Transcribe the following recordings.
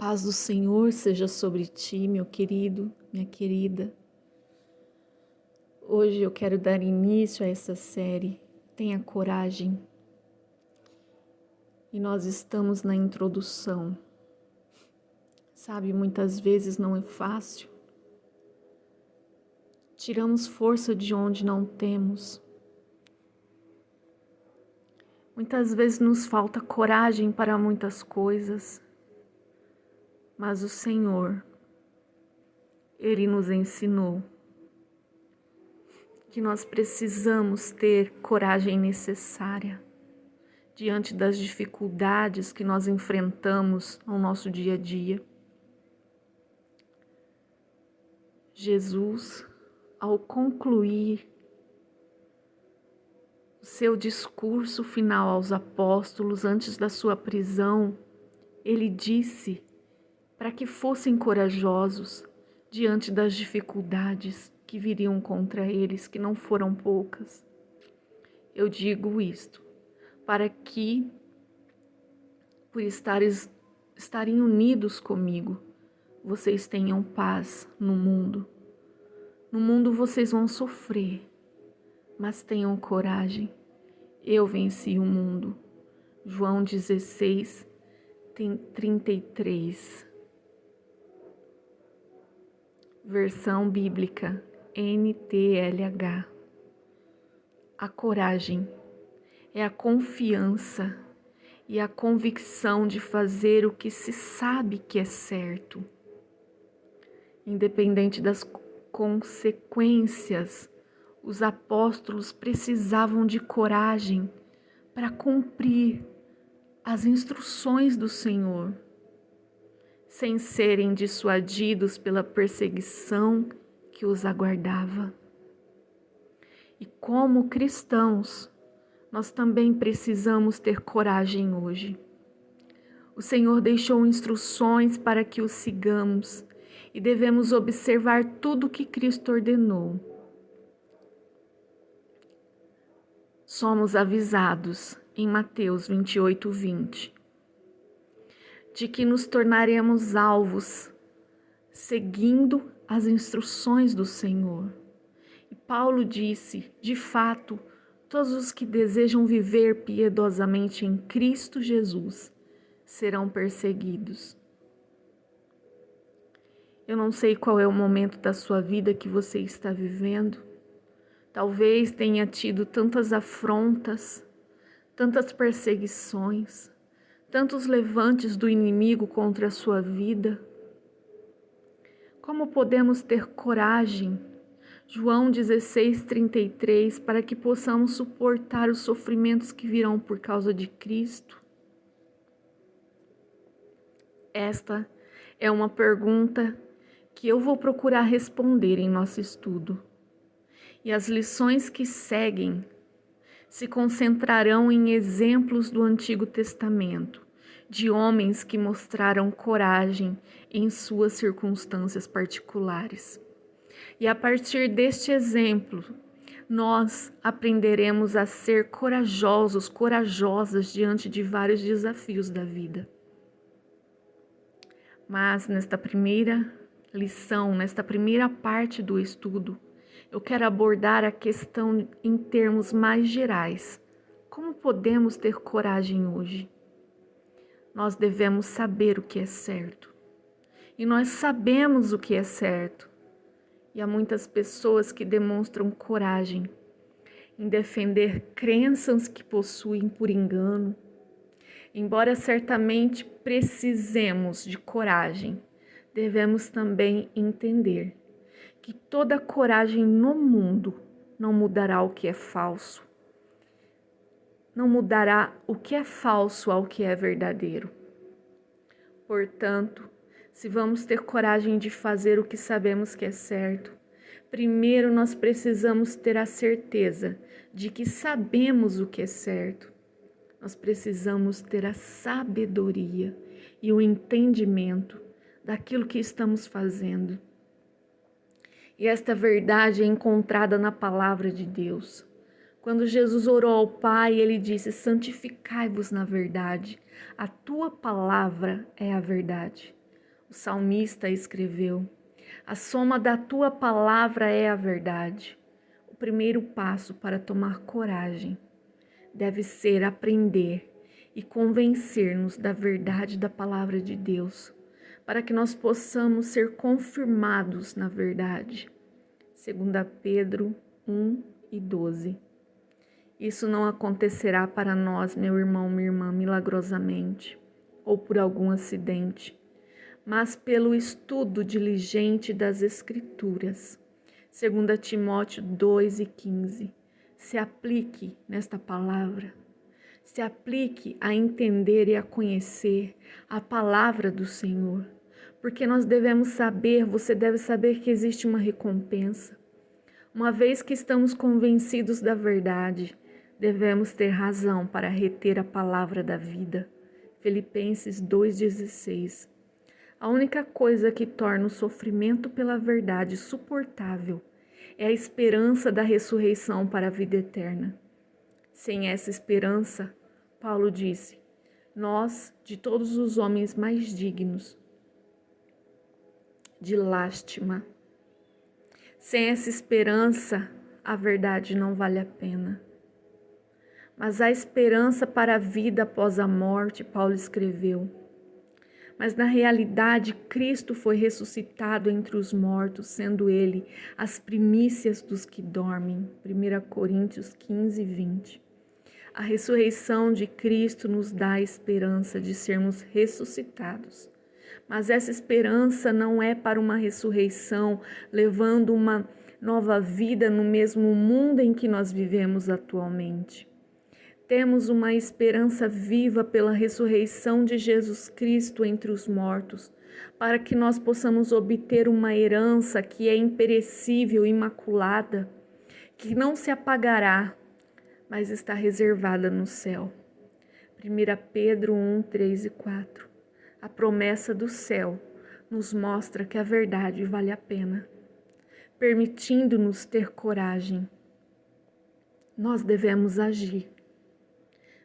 paz do Senhor seja sobre ti, meu querido, minha querida. Hoje eu quero dar início a essa série, Tenha Coragem. E nós estamos na introdução. Sabe, muitas vezes não é fácil. Tiramos força de onde não temos. Muitas vezes nos falta coragem para muitas coisas. Mas o Senhor, Ele nos ensinou que nós precisamos ter coragem necessária diante das dificuldades que nós enfrentamos no nosso dia a dia. Jesus, ao concluir o seu discurso final aos apóstolos antes da sua prisão, ele disse para que fossem corajosos diante das dificuldades que viriam contra eles, que não foram poucas. Eu digo isto para que, por estarem unidos comigo, vocês tenham paz no mundo. No mundo vocês vão sofrer, mas tenham coragem. Eu venci o mundo. João 16, 33. Versão bíblica NTLH. A coragem é a confiança e a convicção de fazer o que se sabe que é certo, independente das consequências. Os apóstolos precisavam de coragem para cumprir as instruções do Senhor, sem serem dissuadidos pela perseguição que os aguardava. E como cristãos, nós também precisamos ter coragem hoje. O Senhor deixou instruções para que os sigamos e devemos observar tudo o que Cristo ordenou. Somos avisados em Mateus 28:20 de que nos tornaremos alvos seguindo as instruções do Senhor. E Paulo disse, de fato, todos os que desejam viver piedosamente em Cristo Jesus serão perseguidos. Eu não sei qual é o momento da sua vida que você está vivendo. Talvez tenha tido tantas afrontas, tantas perseguições, tantos levantes do inimigo contra a sua vida. Como podemos ter coragem? João 16:33, para que possamos suportar os sofrimentos que virão por causa de Cristo? Esta é uma pergunta que eu vou procurar responder em nosso estudo. E as lições que seguem se concentrarão em exemplos do Antigo Testamento, de homens que mostraram coragem em suas circunstâncias particulares. E a partir deste exemplo, nós aprenderemos a ser corajosos, corajosas diante de vários desafios da vida. Mas nesta primeira lição, nesta primeira parte do estudo, eu quero abordar a questão em termos mais gerais. Como podemos ter coragem hoje? Nós devemos saber o que é certo. E nós sabemos o que é certo. E há muitas pessoas que demonstram coragem em defender crenças que possuem por engano. Embora certamente precisemos de coragem, devemos também entender que toda coragem no mundo não mudará o que é falso. Não mudará o que é falso ao que é verdadeiro. Portanto, se vamos ter coragem de fazer o que sabemos que é certo, primeiro nós precisamos ter a certeza de que sabemos o que é certo. Nós precisamos ter a sabedoria e o entendimento daquilo que estamos fazendo. E esta verdade é encontrada na palavra de Deus. Quando Jesus orou ao Pai, ele disse: santificai-vos na verdade. A tua palavra é a verdade. O salmista escreveu: a soma da tua palavra é a verdade. O primeiro passo para tomar coragem deve ser aprender e convencer-nos da verdade da palavra de Deus, para que nós possamos ser confirmados na verdade. 2 Pedro 1:12. Isso não acontecerá para nós, meu irmão, minha irmã, milagrosamente ou por algum acidente, mas pelo estudo diligente das Escrituras. 2 Timóteo 2:15. Se aplique nesta palavra. Se aplique a entender e a conhecer a palavra do Senhor. Porque nós devemos saber, você deve saber que existe uma recompensa. Uma vez que estamos convencidos da verdade, devemos ter razão para reter a palavra da vida. Filipenses 2:16. A única coisa que torna o sofrimento pela verdade suportável é a esperança da ressurreição para a vida eterna. Sem essa esperança, Paulo disse, nós, de todos os homens mais dignos de lástima. Sem essa esperança, a verdade não vale a pena. Mas há esperança para a vida após a morte, Paulo escreveu. Mas na realidade, Cristo foi ressuscitado entre os mortos, sendo Ele as primícias dos que dormem. 1 Coríntios 15:20. A ressurreição de Cristo nos dá a esperança de sermos ressuscitados. Mas essa esperança não é para uma ressurreição, levando uma nova vida no mesmo mundo em que nós vivemos atualmente. Temos uma esperança viva pela ressurreição de Jesus Cristo entre os mortos, para que nós possamos obter uma herança que é imperecível, imaculada, que não se apagará, mas está reservada no céu. 1 Pedro 1:3 e 4. A promessa do céu nos mostra que a verdade vale a pena, permitindo-nos ter coragem. Nós devemos agir.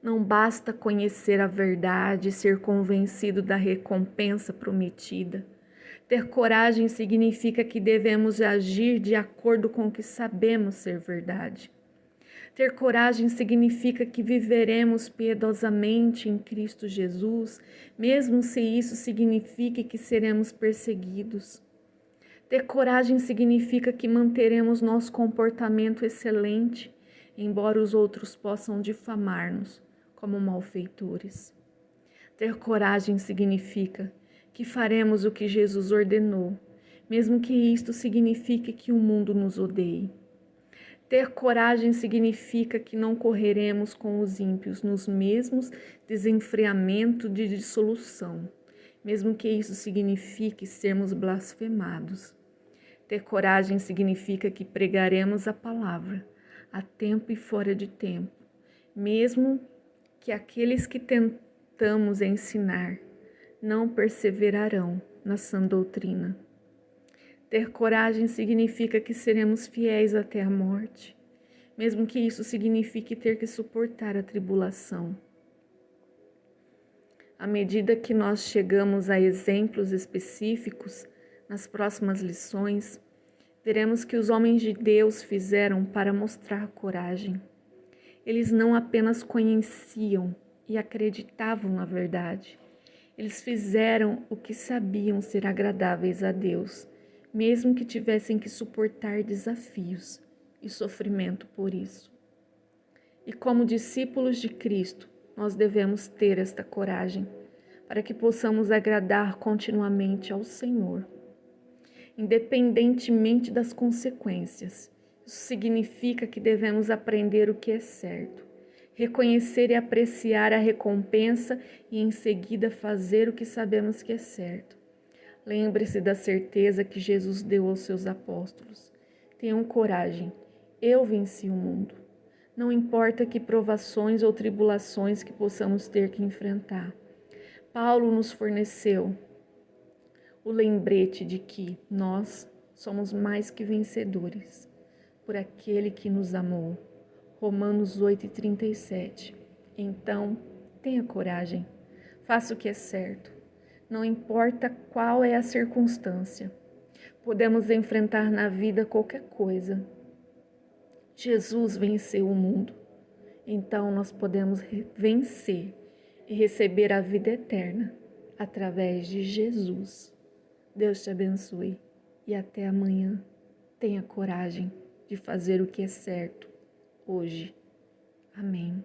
Não basta conhecer a verdade e ser convencido da recompensa prometida. Ter coragem significa que devemos agir de acordo com o que sabemos ser verdade. Ter coragem significa que viveremos piedosamente em Cristo Jesus, mesmo se isso signifique que seremos perseguidos. Ter coragem significa que manteremos nosso comportamento excelente, embora os outros possam difamar-nos como malfeitores. Ter coragem significa que faremos o que Jesus ordenou, mesmo que isto signifique que o mundo nos odeie. Ter coragem significa que não correremos com os ímpios nos mesmos desenfreamentos de dissolução, mesmo que isso signifique sermos blasfemados. Ter coragem significa que pregaremos a palavra, a tempo e fora de tempo, mesmo que aqueles que tentamos ensinar não perseverarão na sã doutrina. Ter coragem significa que seremos fiéis até a morte, mesmo que isso signifique ter que suportar a tribulação. À medida que nós chegamos a exemplos específicos nas próximas lições, veremos que os homens de Deus fizeram para mostrar coragem. Eles não apenas conheciam e acreditavam na verdade, eles fizeram o que sabiam ser agradáveis a Deus, mesmo que tivessem que suportar desafios e sofrimento por isso. E como discípulos de Cristo, nós devemos ter esta coragem, para que possamos agradar continuamente ao Senhor, independentemente das consequências. Isso significa que devemos aprender o que é certo, reconhecer e apreciar a recompensa e em seguida fazer o que sabemos que é certo. Lembre-se da certeza que Jesus deu aos seus apóstolos. Tenham coragem, eu venci o mundo. Não importa que provações ou tribulações que possamos ter que enfrentar. Paulo nos forneceu o lembrete de que nós somos mais que vencedores por aquele que nos amou. Romanos 8:37. Então, tenha coragem, faça o que é certo. não importa qual é a circunstância. Podemos enfrentar na vida qualquer coisa. Jesus venceu o mundo. Então nós podemos vencer e receber a vida eterna através de Jesus. Deus te abençoe e até amanhã. Tenha coragem de fazer o que é certo hoje. Amém.